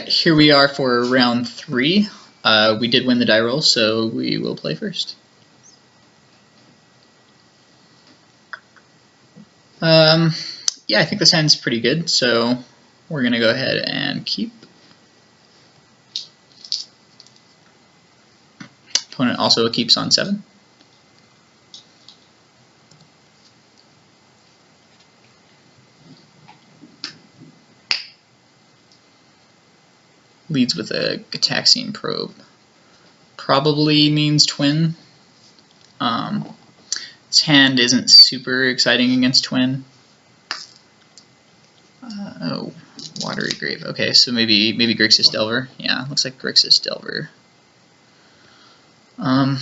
Here we are for round 3. We did win the die roll, so we will play first. Yeah, I think this hand's pretty good, so we're going to go ahead and keep. Opponent also keeps on 7. Leads with a Gataxian probe. Probably means twin. This hand isn't super exciting against twin. Oh, Watery Grave. Okay, so maybe Grixis Delver. Yeah, looks like Grixis Delver. I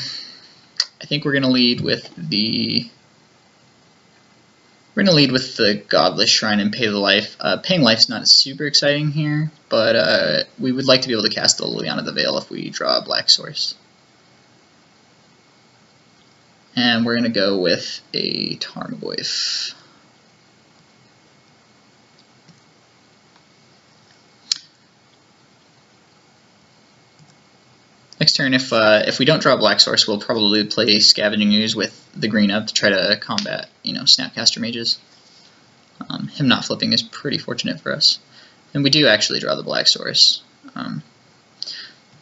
think we're gonna lead with the Godless Shrine and Pay the Life. Paying Life's not super exciting here, but we would like to be able to cast the Liliana the Veil if we draw a black source. And we're gonna go with a Tarmogoyf. Next turn, if we don't draw a black source, we'll probably play Scavenging Ooze with the green up to try to combat, Snapcaster Mages. Him not flipping is pretty fortunate for us. And we do actually draw the black source.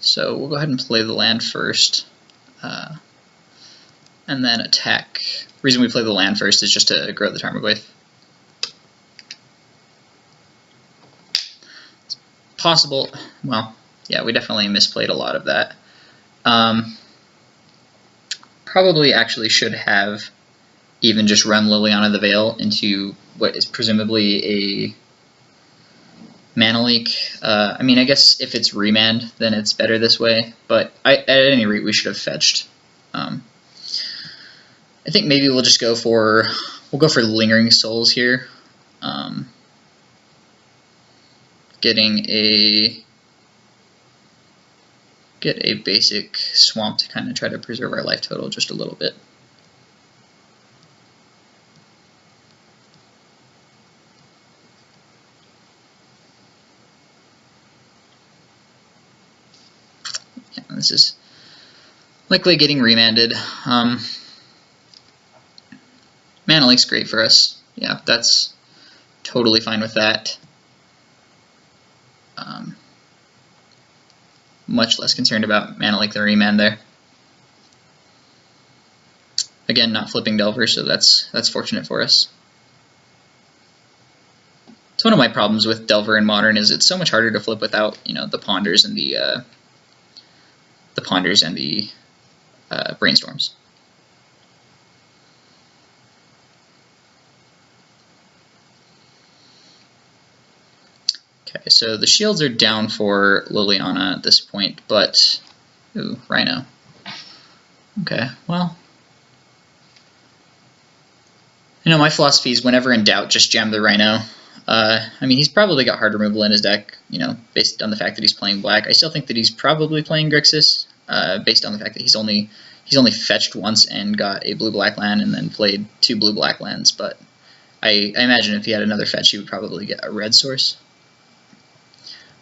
So we'll go ahead and play the land first, and then attack. The reason we play the land first is just to grow the Tarmogoyf. It's possible, well, yeah, we definitely misplayed a lot of that. Probably actually should have even just run Liliana the Veil into what is presumably a mana leak. I mean, I guess if it's remand, then it's better this way, but at any rate, we should have fetched. I think maybe we'll just go for Lingering Souls here. Get a basic swamp to kind of try to preserve our life total just a little bit. Yeah, this is likely getting remanded. Mana Leak's great for us. Yeah, that's totally fine with that. Much less concerned about Mana Leak than remand there. Again, not flipping Delver, so that's fortunate for us. It's one of my problems with Delver in Modern is it's so much harder to flip without the Ponders and the Brainstorms. Okay, so the shields are down for Liliana at this point, but ooh, Rhino. Okay, well, my philosophy is whenever in doubt, just jam the Rhino. I mean, he's probably got hard removal in his deck, based on the fact that he's playing black. I still think that he's probably playing Grixis, based on the fact that he's only fetched once and got a blue-black land and then played 2 blue-black lands. But I imagine if he had another fetch, he would probably get a red source.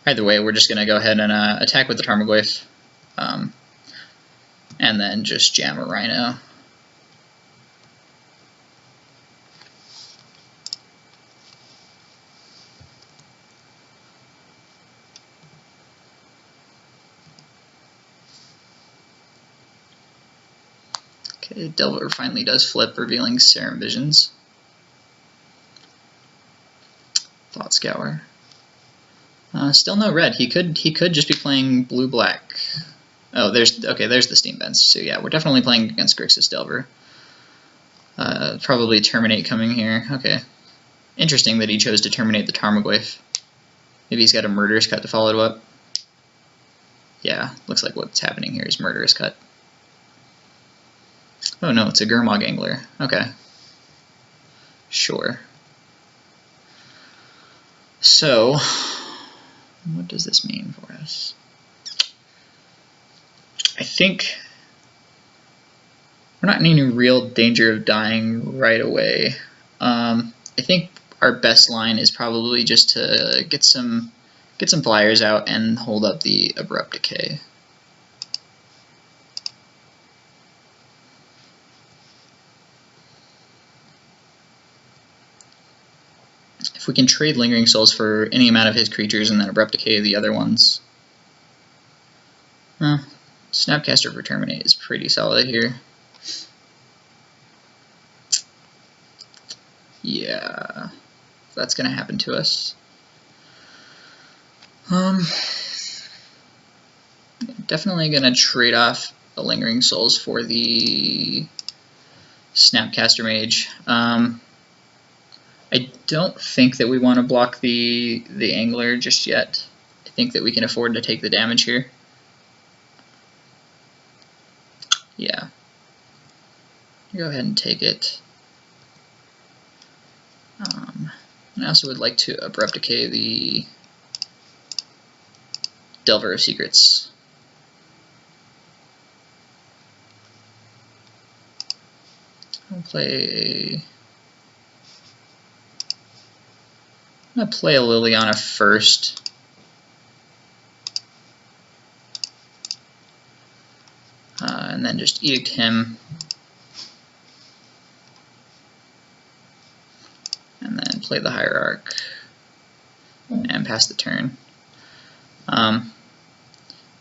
Either way, we're just going to go ahead and attack with the Tarmogoyf, and then just jam a Rhino. Okay, Delver finally does flip, revealing Serum Visions. Thought Scour. Still no red. He could just be playing blue-black. Oh, there's the Steam Vents. So yeah, we're definitely playing against Grixis Delver. Probably Terminate coming here. Okay. Interesting that he chose to terminate the Tarmogoyf. Maybe he's got a Murderous Cut to follow it up. Yeah, looks like what's happening here is Murderous Cut. Oh no, it's a Gurmag Angler. Okay. Sure. So, what does this mean for us? I think we're not in any real danger of dying right away. I think our best line is probably just to get some get some flyers out and hold up the Abrupt Decay. If we can trade Lingering Souls for any amount of his creatures and then Abrupt Decay the other ones, Snapcaster for Terminate is pretty solid here. Yeah, that's going to happen to us. Definitely going to trade off the Lingering Souls for the Snapcaster Mage. I don't think that we want to block the Angler just yet. I think that we can afford to take the damage here. Yeah. Go ahead and take it. I also would like to Abrupt Decay the Delver of Secrets. I'm gonna play a Liliana first. And then just Edict him. And then play the Hierarch. And pass the turn. The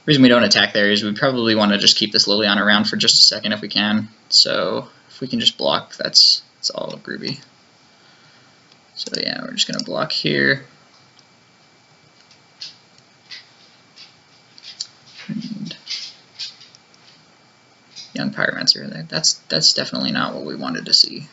reason we don't attack there is we probably want to just keep this Liliana around for just a second if we can. So if we can just block, that's all groovy. So yeah, we're just going to block here. And Young Pyromancer there. That's definitely not what we wanted to see.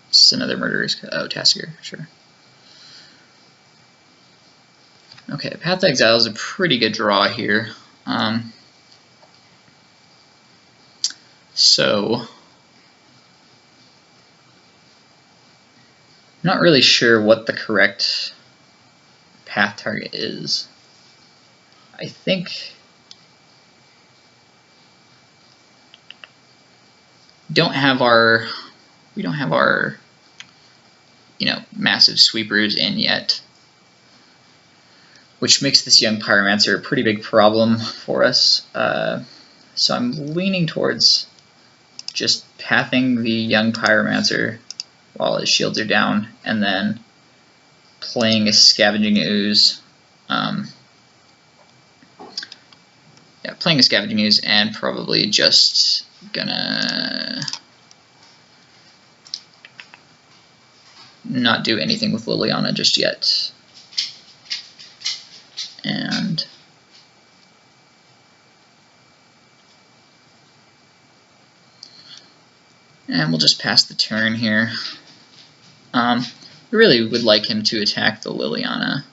It's another Murderous. Oh, Tassiger, sure. Okay, Path to Exile is a pretty good draw here. So, I'm not really sure what the correct path target is. I think we don't have our massive sweepers in yet, which makes this Young Pyromancer a pretty big problem for us. So I'm leaning towards just pathing the Young Pyromancer while his shields are down, and then playing a Scavenging Ooze. Playing a Scavenging Ooze, and probably just gonna not do anything with Liliana just yet. And we'll just pass the turn here. I really would like him to attack the Liliana.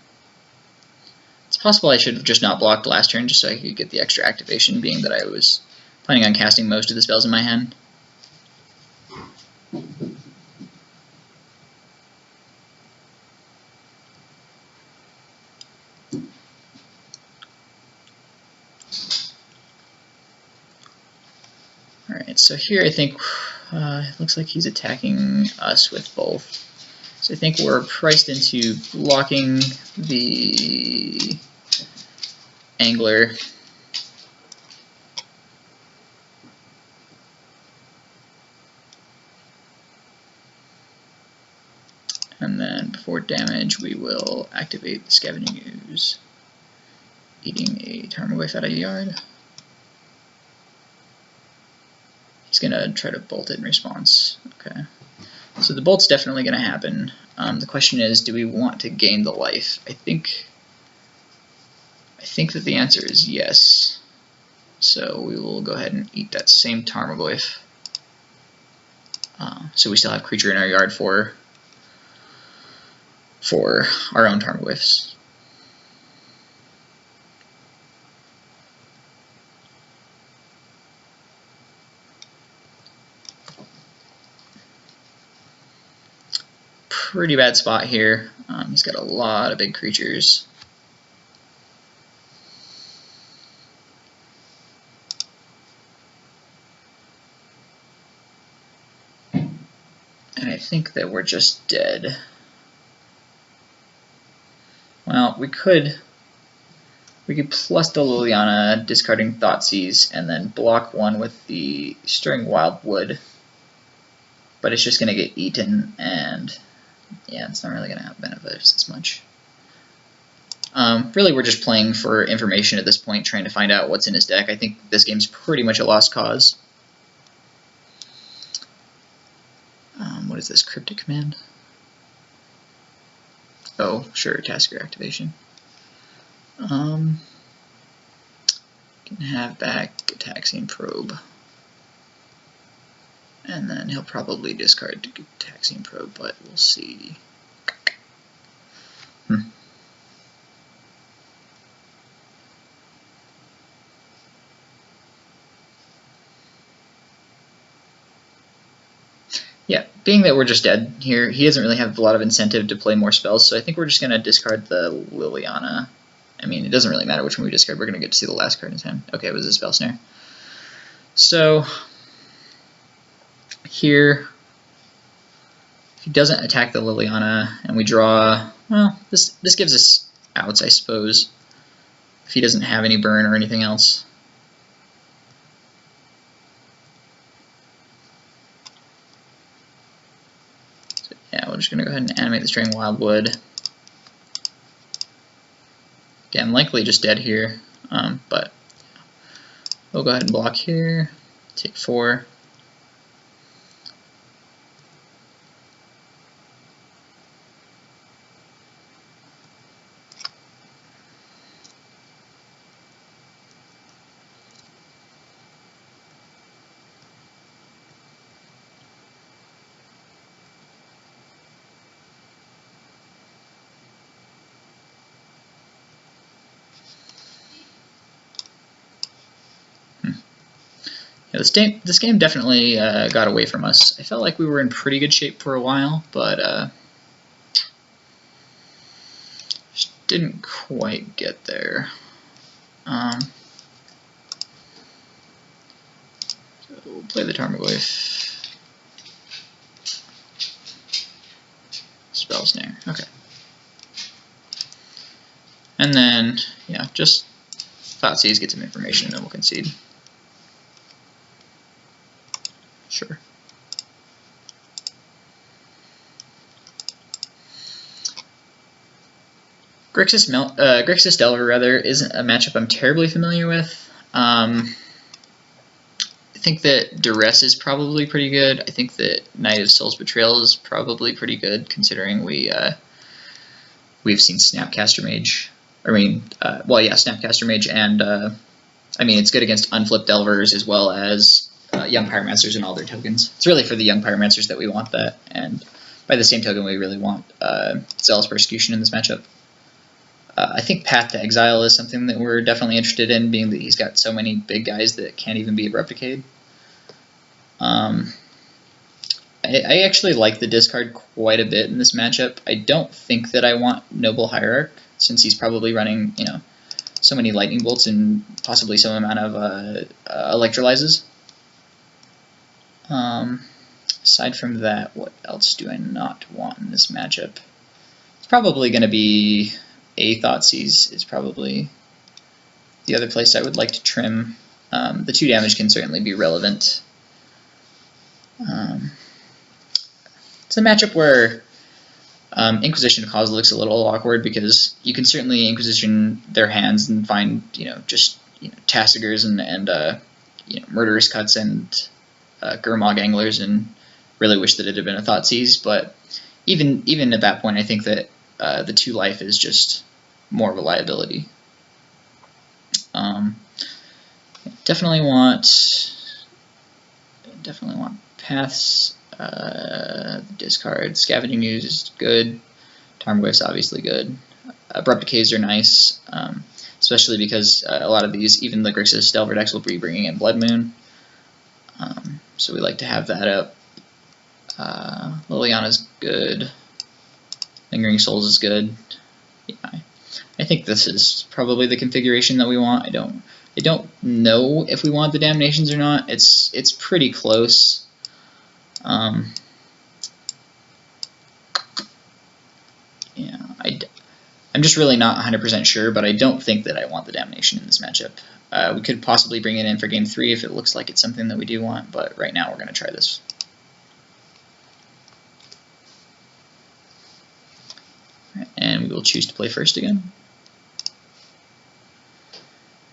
It's possible I should have just not blocked last turn just so I could get the extra activation, being that I was planning on casting most of the spells in my hand. Alright, so here I think it looks like he's attacking us with both. So I think we're priced into blocking the Angler. And then before damage we will activate the Scavenging Ooze, eating a Tarmogoyf out of yard. He's going to try to bolt it in response. Okay. So the bolt's definitely going to happen. The question is, do we want to gain the life? I think that the answer is yes. So we will go ahead and eat that same Tarmogoyf. So we still have creature in our yard for our own Tarmogoyfs. Pretty bad spot here. He's got a lot of big creatures. And I think that we're just dead. Well, we could plus the Liliana, discarding Thoughtseize, and then block one with the Stirring Wildwood. But it's just going to get eaten, and yeah, it's not really going to benefit us as much. Really, we're just playing for information at this point, trying to find out what's in his deck. I think this game's pretty much a lost cause. What is this, Cryptic Command? Oh, sure, Tasker Activation. Can have back Taxian Probe. And then he'll probably discard Taxian Probe, but we'll see. Yeah, being that we're just dead here, he doesn't really have a lot of incentive to play more spells, so I think we're just going to discard the Liliana. I mean, it doesn't really matter which one we discard, we're going to get to see the last card in his hand. Okay, it was a Spell Snare. So, here, if he doesn't attack the Liliana, and we draw, well, this gives us outs, I suppose, if he doesn't have any burn or anything else. Yeah, we're just going to go ahead and animate the Stirring Wildwood. Again, likely just dead here, but we'll go ahead and block here, take 4. Yeah, this game definitely got away from us. I felt like we were in pretty good shape for a while, but just didn't quite get there. So we'll play the Tarmogoyf. Spell Snare. Okay. And then, yeah, just Thoughtseize, get some information, and then we'll concede. Sure. Grixis Delver, rather, isn't a matchup I'm terribly familiar with. I think that Duress is probably pretty good. I think that Knight of Soul's Betrayal is probably pretty good, considering we've seen Snapcaster Mage. Well, yeah, Snapcaster Mage, and I mean, it's good against unflipped Delvers as well as Young Pyromancers and all their tokens. It's really for the Young Pyromancers that we want that, and by the same token, we really want Zealous Persecution in this matchup. I think Path to Exile is something that we're definitely interested in, being that he's got so many big guys that can't even be Abrupticade. I actually like the discard quite a bit in this matchup. I don't think that I want Noble Hierarch, since he's probably running, you know, so many Lightning Bolts and possibly some amount of Electrolyzes. Aside from that, what else do I not want in this matchup? It's probably going to be a Thoughtseize is probably the other place I would like to trim. The 2 damage can certainly be relevant. It's a matchup where Inquisition Cause looks a little awkward, because you can certainly Inquisition their hands and find, just Tassigers and Murderous Cuts and Gurmag Anglers, and really wish that it had been a Thoughtseize. But even at that point, I think that the 2 life is just more of a liability. Definitely want Paths. Discard. Scavenging Ooze is good. Tarmogoyf's obviously good. Abrupt Decays are nice, especially because a lot of these, even the Grixis Delver decks, will be bringing in Blood Moon. So we like to have that up. Liliana's good. Lingering Souls is good. Yeah, I think this is probably the configuration that we want. I don't know if we want the Damnations or not. It's pretty close. I'm just really not 100% sure, but I don't think that I want the Damnation in this matchup. We could possibly bring it in for game 3 if it looks like it's something that we do want, but right now we're going to try this. And we will choose to play first again.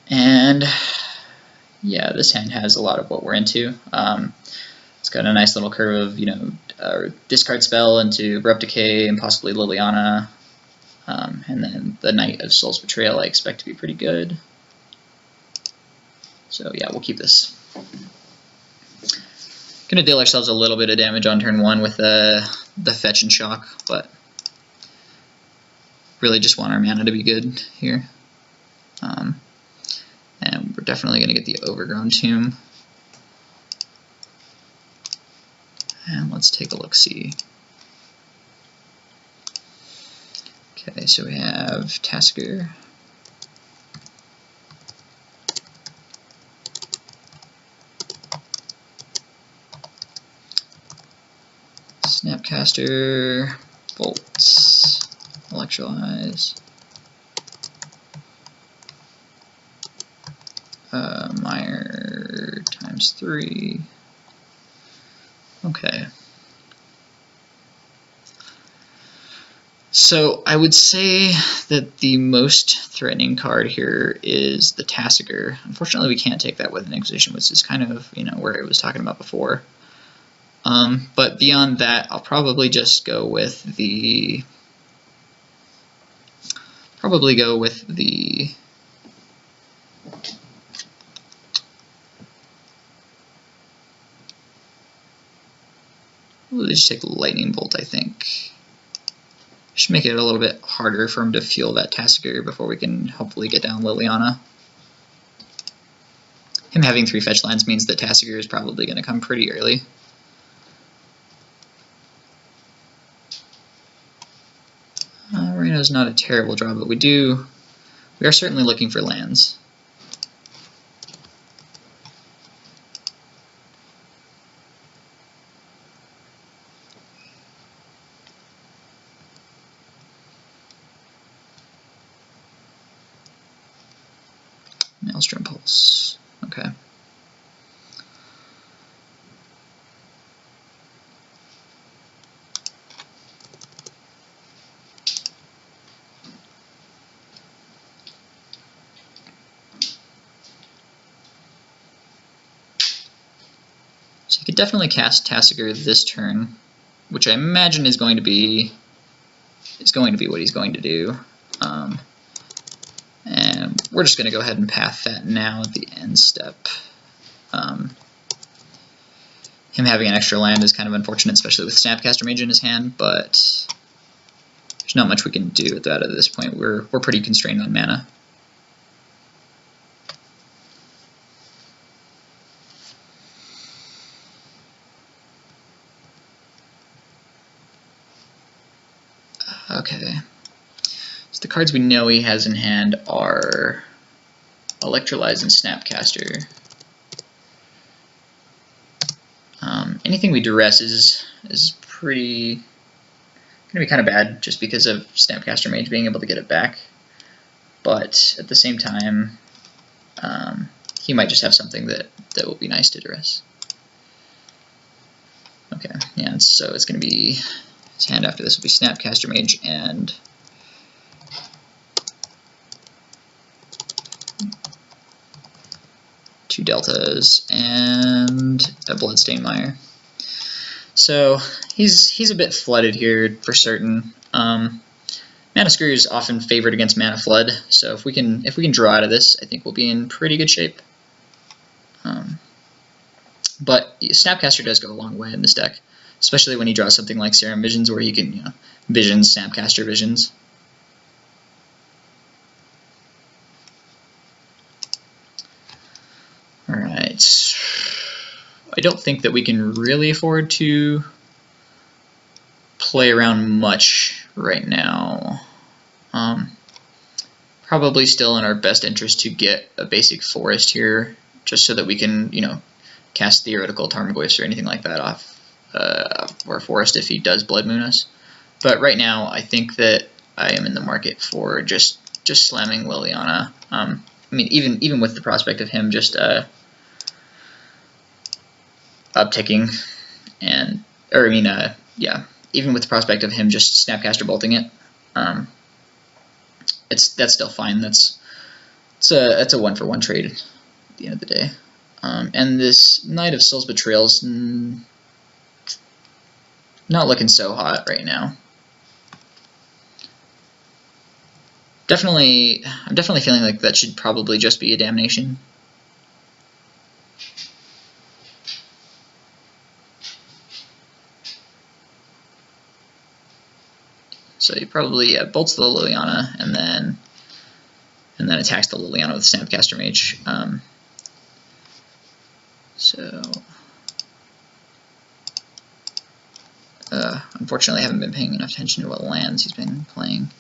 And yeah, this hand has a lot of what we're into. It's got a nice little curve of, discard spell into Abrupt Decay and possibly Liliana. And then the Knight of Soul's Betrayal I expect to be pretty good. So yeah, we'll keep this. Gonna deal ourselves a little bit of damage on turn 1 with the Fetch and Shock, but really just want our mana to be good here. And we're definitely gonna get the Overgrown Tomb. And let's take a look-see. Okay, so we have Tasker. Snapcaster, Bolts, Electrolyze, Mire times 3. Okay. So I would say that the most threatening card here is the Tasker. Unfortunately, we can't take that with an Inquisition, which is kind of where I was talking about before. But beyond that, I'll probably just go with the we'll just take Lightning Bolt, I think. Should make it a little bit harder for him to fuel that Tasker before we can hopefully get down Liliana. Him having 3 fetch lands means that Tasker is probably going to come pretty early. Reno's not a terrible draw, but we are certainly looking for lands. Maelstrom Pulse. Okay. So you could definitely cast Tasker this turn, which I imagine is going to be what he's going to do. And we're just going to go ahead and path that now at the end step. Him having an extra land is kind of unfortunate, especially with Snapcaster Mage in his hand, but there's not much we can do with that at this point. We're pretty constrained on mana. Okay. So the cards we know he has in hand are Electrolyze and Snapcaster. Anything we duress is pretty going to be kind of bad just because of Snapcaster Mage being able to get it back. But at the same time, he might just have something that will be nice to duress. Okay, yeah, so it's going to be his hand after this will be Snapcaster Mage and two Deltas and a Bloodstained Mire. So he's a bit flooded here for certain. Mana Screw is often favored against Mana Flood, so if we can draw out of this, I think we'll be in pretty good shape. But Snapcaster does go a long way in this deck, especially when he draws something like Serum Visions, where he can vision Snapcaster Visions. Alright. I don't think that we can really afford to play around much right now. Probably still in our best interest to get a basic forest here, just so that we can, cast Theoretical Tarmogoyfs or anything like that off or forest if he does Blood Moon us. But right now, I think that I am in the market for just slamming Liliana. I mean, even with the prospect of him just upticking, yeah, even with the prospect of him just Snapcaster bolting it, that's still fine. That's a 1-for-1 trade at the end of the day. And this Knight of Soul's Betrayal's not looking so hot right now. I'm definitely feeling like that should probably just be a damnation. So he probably bolts the Liliana and then attacks the Liliana with Snapcaster Mage. Unfortunately, I haven't been paying enough attention to what lands he's been playing.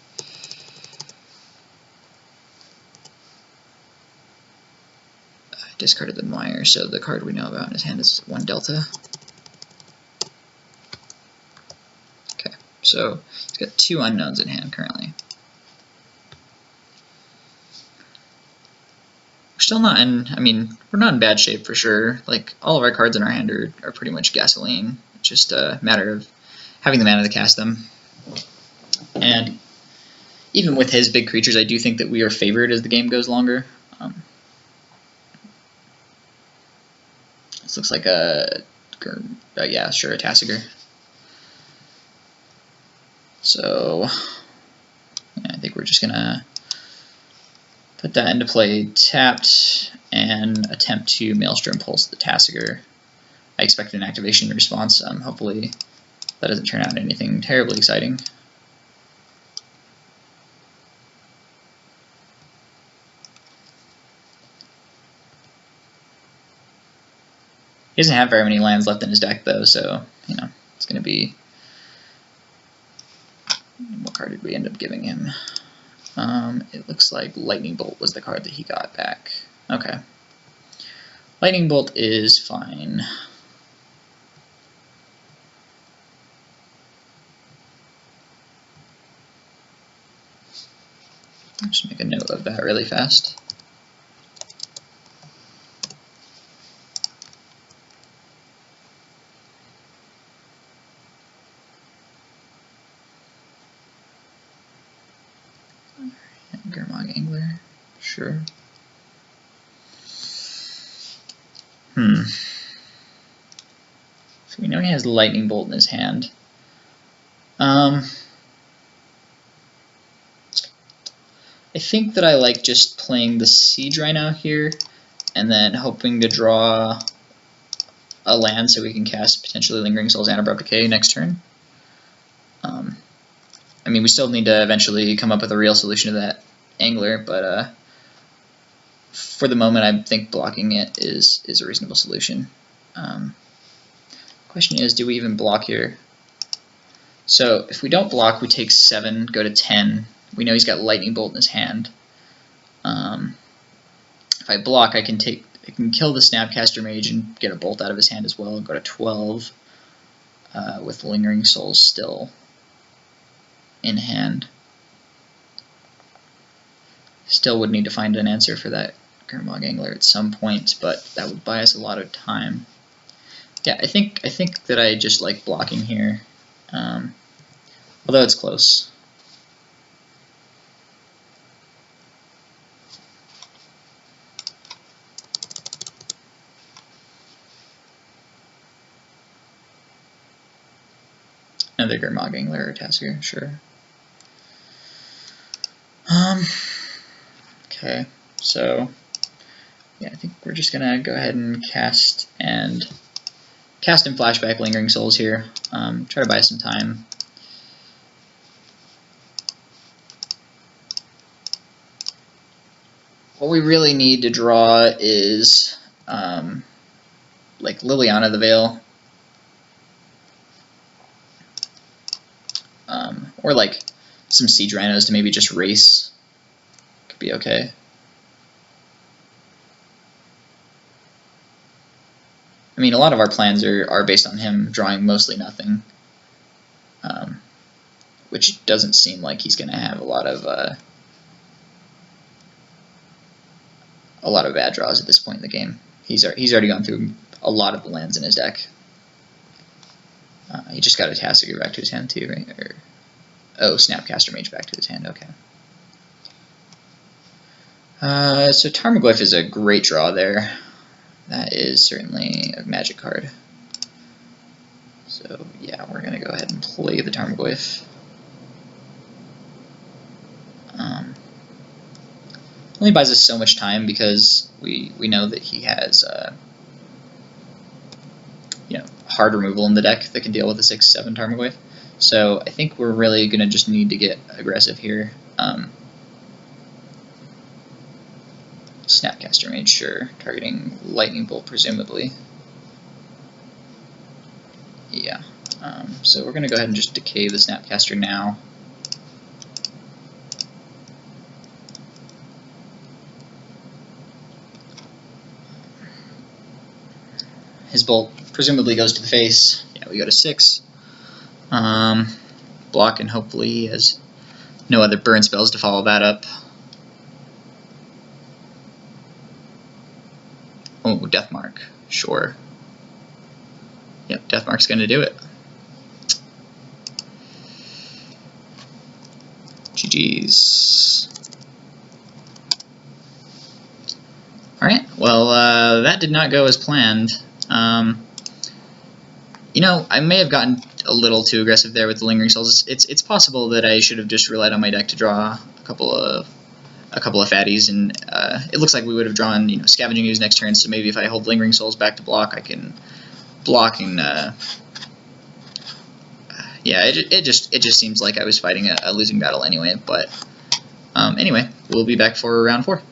I discarded the Mire, so the card we know about in his hand is 1 Delta. Okay, so he's got 2 unknowns in hand currently. We're still not in, I mean, we're not in bad shape for sure. Like, all of our cards in our hand are pretty much gasoline. It's just a matter of having the mana to cast them. And even with his big creatures, I do think that we are favored as the game goes longer. This looks like yeah, sure, a Tasigur. So, yeah, I think we're just gonna put that into play tapped and attempt to Maelstrom Pulse the Tasigur. I expect an activation response. Hopefully that doesn't turn out anything terribly exciting. He doesn't have very many lands left in his deck though, so you know it's going to be. What card did we end up giving him? It looks like Lightning Bolt was the card that he got back. Okay. Lightning Bolt is fine. I'll just make a note of that really fast. Gurmag Angler, sure. So we know he has Lightning Bolt in his hand. I think that I like just playing the Siege Rhino here, and then hoping to draw a land so we can cast potentially Lingering Souls and Abrupt Decay next turn. I mean, we still need to eventually come up with a real solution to that Angler, but for the moment, I think blocking it is a reasonable solution. Question is, do we even block here? So if we don't block, we take 7, go to 10. We know he's got Lightning Bolt in his hand. If I block, I can kill the Snapcaster Mage and get a bolt out of his hand as well. Go to 12 with Lingering Souls still in hand. Still would need to find an answer for that Gurmag Angler at some point, but that would buy us a lot of time. Yeah, I think that I just like blocking here, although it's close. Another Gurmag Angler or Tasigur, sure. Okay, so yeah, I think we're just gonna go ahead and cast and flashback Lingering Souls here. Try to buy some time. What we really need to draw is like Liliana the Veil, or like some Siege Rhinos to maybe just race. Could be okay. I mean, a lot of our plans are based on him drawing mostly nothing, which doesn't seem like he's going to have a lot of bad draws at this point in the game. He's already gone through a lot of the lands in his deck. He just got a Tasigur back to his hand too, right? Oh, Snapcaster Mage back to his hand, okay. So Tarmogoyf is a great draw there. That is certainly a Magic card. So yeah, we're going to go ahead and play the Tarmogoyf. Only buys us so much time because we know that he has hard removal in the deck that can deal with a 6/7 Tarmogoyf. So I think we're really going to just need to get aggressive here. Snapcaster Mage, sure. Targeting Lightning Bolt, presumably. Yeah. So we're going to go ahead and just decay the Snapcaster now. His Bolt presumably goes to the face. Yeah, we go to 6. Block, and hopefully he has no other burn spells to follow that up. Oh, Deathmark. Sure. Yep, Deathmark's going to do it. GG's. Alright, well, that did not go as planned. You know, I may have gotten a little too aggressive there with the Lingering Souls. It's possible that I should have just relied on my deck to draw a couple of fatties, and it looks like we would have drawn, Scavenging Ooze next turn. So maybe if I hold Lingering Souls back to block, I can block and yeah, it just seems like I was fighting a losing battle anyway. But anyway, we'll be back for round 4.